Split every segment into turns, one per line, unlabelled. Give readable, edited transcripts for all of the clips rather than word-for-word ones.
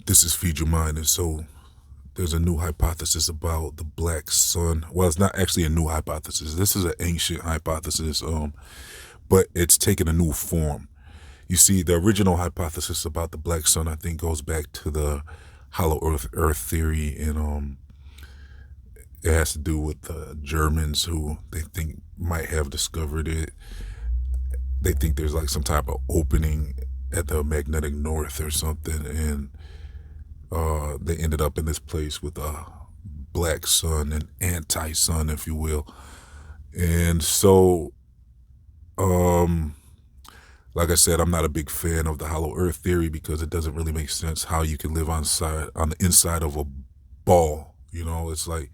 This is Feed Your Mind, and so there's a new hypothesis about the black sun. Well, it's not actually a new hypothesis. This is an ancient hypothesis, but it's taken a new form. You see, the original hypothesis about the black sun, I think, goes back to the hollow Earth theory, and it has to do with the Germans who they think might have discovered it. They think there's like some type of opening at the magnetic north or something, and they ended up in this place with a black sun, an anti-sun, if you will. And so, um, like I said, I'm not a big fan of the hollow earth theory because it doesn't really make sense how you can live on the inside of a ball. You know, it's like,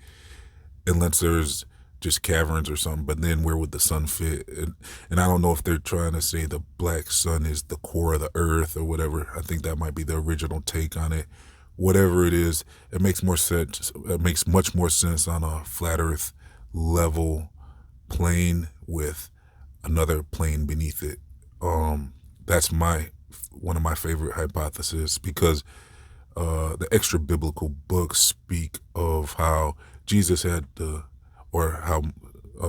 unless there's just caverns or something, but then where would the sun fit? And I don't know if they're trying to say the black sun is the core of the earth or whatever. I think that might be the original take on it. Whatever it is, it makes more sense. It makes much more sense on a flat earth level plane with another plane beneath it. That's one of my favorite hypotheses because the extra biblical books speak of how Jesus had or how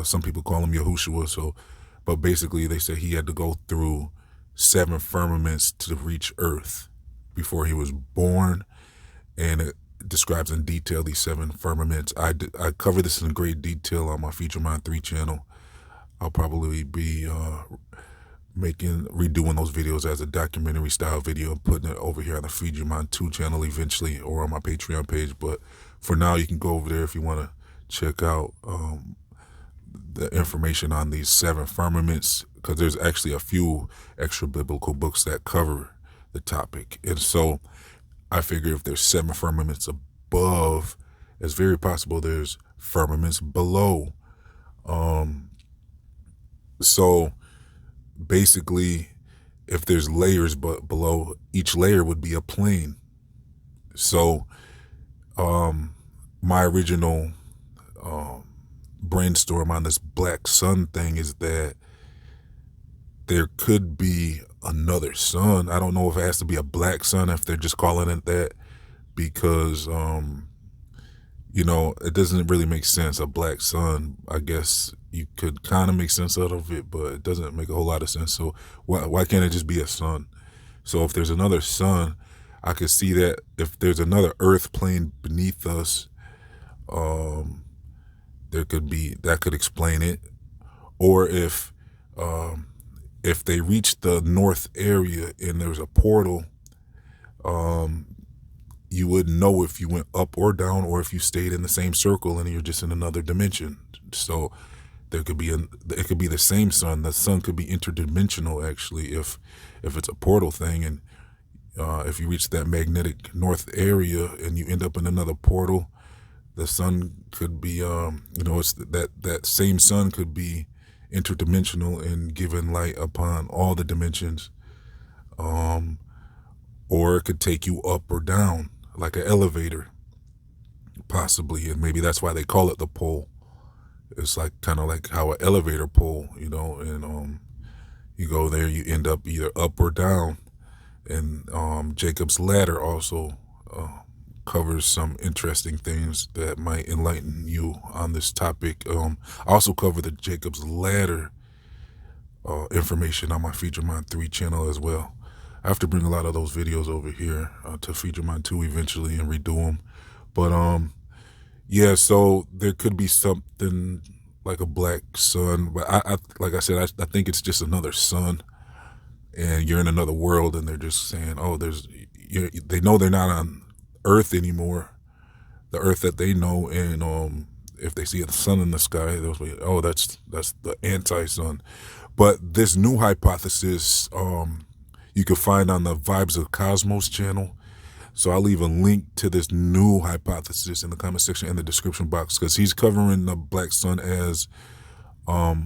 some people call him Yahushua. So, but basically they say he had to go through 7 firmaments to reach earth before he was born. And it describes in detail these 7 firmaments. I cover this in great detail on my Feed Your Mind 3 channel. I'll probably be redoing those videos as a documentary style video and putting it over here on the Feed Your Mind 2 channel eventually, or on my Patreon page. But for now, you can go over there if you want to check out the information on these 7 firmaments, because there's actually a few extra biblical books that cover the topic. And so I figure if there's 7 firmaments above, it's very possible there's firmaments below. So basically, if there's layers but below, each layer would be a plane. So my original brainstorm on this black sun thing is that there could be another sun. I don't know if it has to be a black sun, if they're just calling it that, because you know, it doesn't really make sense. A black sun, I guess you could kind of make sense out of it, but it doesn't make a whole lot of sense. So why can't it just be a sun? So if there's another sun, I could see that if there's another earth plane beneath us, that could explain it. Or if they reach the north area and there's a portal, you wouldn't know if you went up or down, or if you stayed in the same circle and you're just in another dimension. So it could be the same sun. The sun could be interdimensional actually, if it's a portal thing. And if you reach that magnetic north area and you end up in another portal, the sun could be it's that same sun could be interdimensional and giving light upon all the dimensions. Or it could take you up or down like an elevator, possibly. And maybe that's why they call it the pole. It's like kind of like how an elevator pole, and you go there, you end up either up or down. And Jacob's ladder also covers some interesting things that might enlighten you on this topic. I also cover the Jacob's ladder information on my Feed Your Mind 3 channel as well. I have to bring a lot of those videos over here to Feed Your Mind 2 eventually and redo them. But yeah, so there could be something like a black sun, but I like I said, I think it's just another sun, and you're in another world, and they're just saying, oh, they know they're not on Earth anymore, the Earth that they know, and if they see a sun in the sky, they'll be, oh, that's the anti-sun. But this new hypothesis, you can find on the Vibes of Cosmos channel. So I'll leave a link to this new hypothesis in the comment section and the description box, because he's covering the black sun as a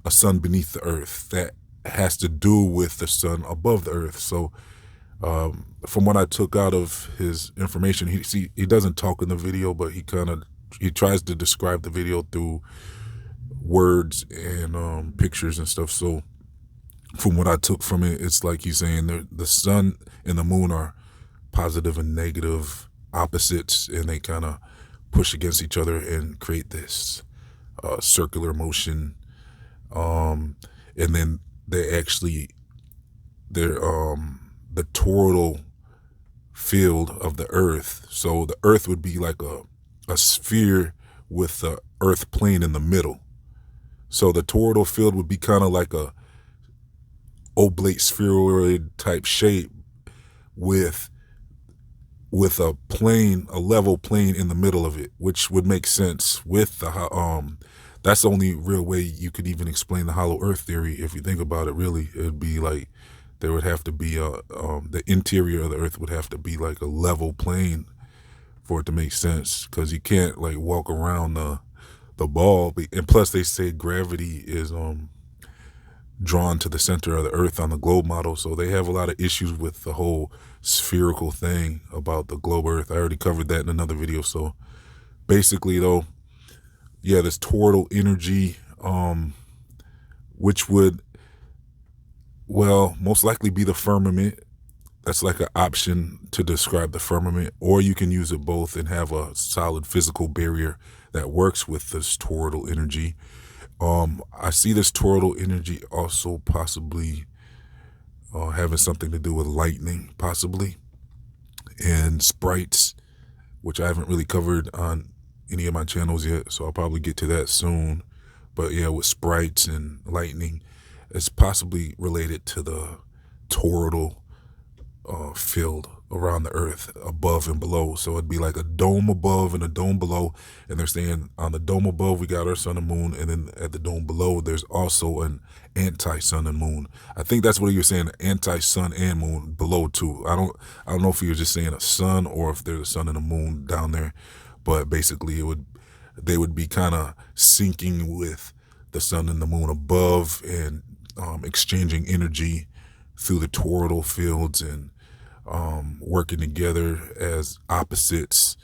sun beneath the earth that has to do with the sun above the earth. So from what I took out of his information, he doesn't talk in the video, but he tries to describe the video through words and pictures and stuff. So from what I took from it, it's like he's saying the sun and the moon are positive and negative opposites, and they kind of push against each other and create this circular motion. And then they're the toroidal field of the earth. So the earth would be like a sphere with the earth plane in the middle. So the toroidal field would be kind of like a oblate spheroid type shape with a plane, a level plane in the middle of it, which would make sense with the that's the only real way you could even explain the hollow earth theory. If you think about it, really, it'd be like there would have to be the interior of the earth would have to be like a level plane for it to make sense, because you can't like walk around the ball. And plus they say gravity is drawn to the center of the earth on the globe model, so they have a lot of issues with the whole spherical thing about the globe earth. I already covered that in another video. So basically though, yeah, this toroidal energy, which would, well, most likely be the firmament. That's like an option to describe the firmament, or you can use it both and have a solid physical barrier that works with this toroidal energy. I see this toroidal energy also possibly having something to do with lightning, possibly, and sprites, which I haven't really covered on any of my channels yet, so I'll probably get to that soon. But yeah, with sprites and lightning, it's possibly related to the toroidal field around the earth, above and below. So it'd be like a dome above and a dome below, and they're saying on the dome above we got our sun and moon, and then at the dome below there's also an anti-sun and moon. I think that's what you're saying, anti-sun and moon below too. I don't know if you're just saying a sun or if there's a sun and a moon down there, but basically they would be kind of syncing with the sun and the moon above, and exchanging energy through the toroidal fields, and working together as opposites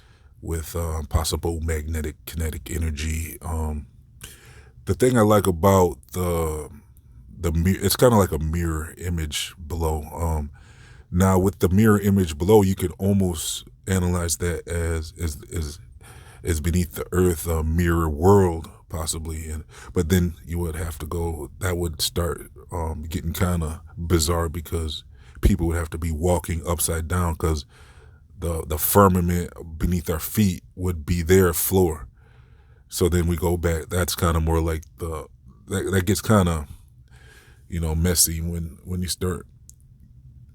with possible magnetic kinetic energy. The thing I like about the it's kind of like a mirror image below. Now with the mirror image below, you could almost analyze that as beneath the earth, a mirror world possibly, but then you would have to go, that would start getting kind of bizarre, because people would have to be walking upside down, because the firmament beneath our feet would be their floor. So then we go back, that's kind of more like that gets kind of, messy when you start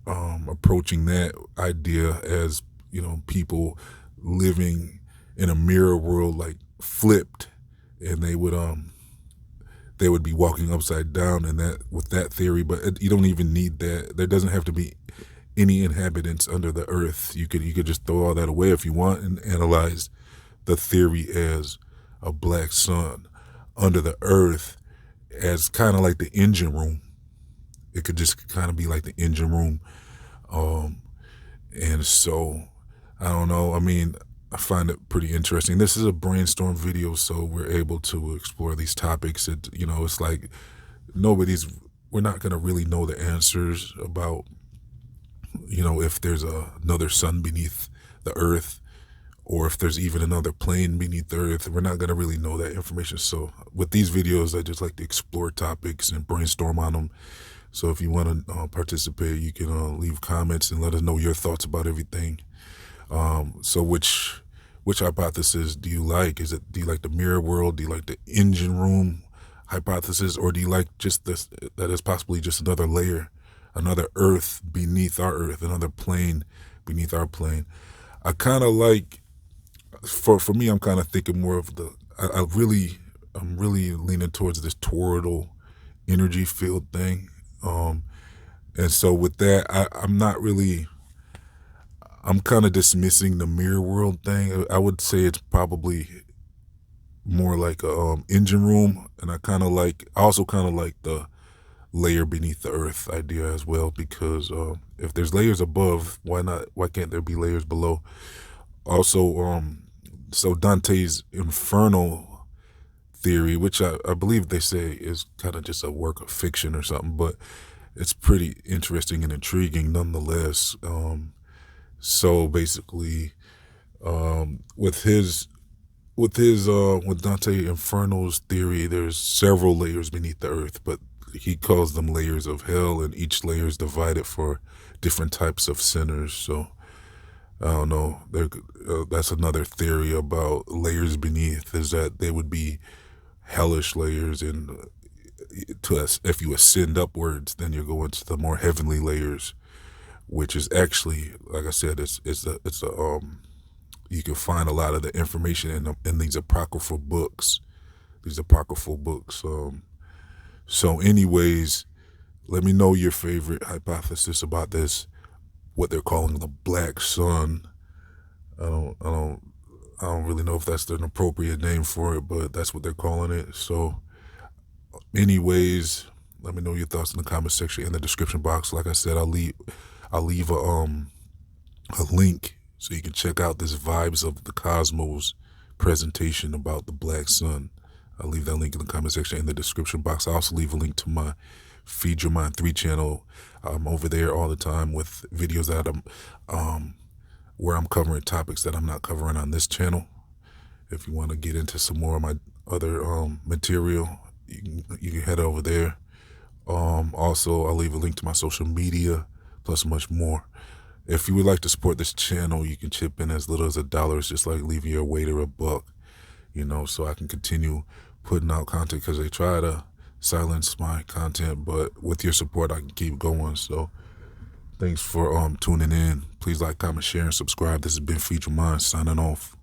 approaching that idea as, people living in a mirror world, like flipped, and they would be walking upside down, and that with that theory. But you don't even need that. There doesn't have to be any inhabitants under the earth. You could just throw all that away if you want, and analyze the theory as a black sun under the earth as kind of like the engine room. It could just kind of be like the engine room. And so I don't know. I mean, I find it pretty interesting. This is a brainstorm video, so we're able to explore these topics. It's like we're not going to really know the answers about, if there's another sun beneath the earth, or if there's even another plane beneath the earth. We're not going to really know that information. So with these videos, I just like to explore topics and brainstorm on them. So if you want to participate, you can leave comments and let us know your thoughts about everything. So which hypothesis do you like? Do you like the mirror world? Do you like the engine room hypothesis? Or do you like just this, that is possibly just another layer, another earth beneath our earth, another plane beneath our plane? I kind of like, for me, I'm kind of thinking more of I'm really leaning towards this toroidal energy field thing. And so with that, I'm kind of dismissing the mirror world thing. I would say it's probably more like a engine room, and I also kind of like the layer beneath the earth idea as well, because if there's layers above, why can't there be layers below? Also, so Dante's Inferno theory, which I believe they say is kind of just a work of fiction or something, but it's pretty interesting and intriguing nonetheless. So basically, with Dante Inferno's theory, there's several layers beneath the earth, but he calls them layers of hell, and each layer is divided for different types of sinners. So I don't know. That's another theory about layers beneath, is that they would be hellish layers, and to us, if you ascend upwards, then you go into the more heavenly layers, which is actually, like I said, it's you can find a lot of the information in these apocryphal books. These apocryphal books. So, anyways, let me know your favorite hypothesis about this. What they're calling the Black Sun. I don't, I don't, I don't really know if that's an appropriate name for it, but that's what they're calling it. So, anyways, let me know your thoughts in the comment section in the description box. Like I said, I'll leave a link so you can check out this Vibes of the Cosmos presentation about the Black Sun. I'll leave that link in the comment section in the description box. I'll also leave a link to my Feed Your Mind 3 channel. I'm over there all the time with videos that where I'm covering topics that I'm not covering on this channel. If you want to get into some more of my other material, you can head over there. Also, I'll leave a link to my social media, plus much more. If you would like to support this channel, you can chip in as little as $1. It's just like leaving your waiter $1, so I can continue putting out content, because they try to silence my content, but with your support, I can keep going. So thanks for tuning in. Please like, comment, share, and subscribe. This has been Feed Your Mind, signing off.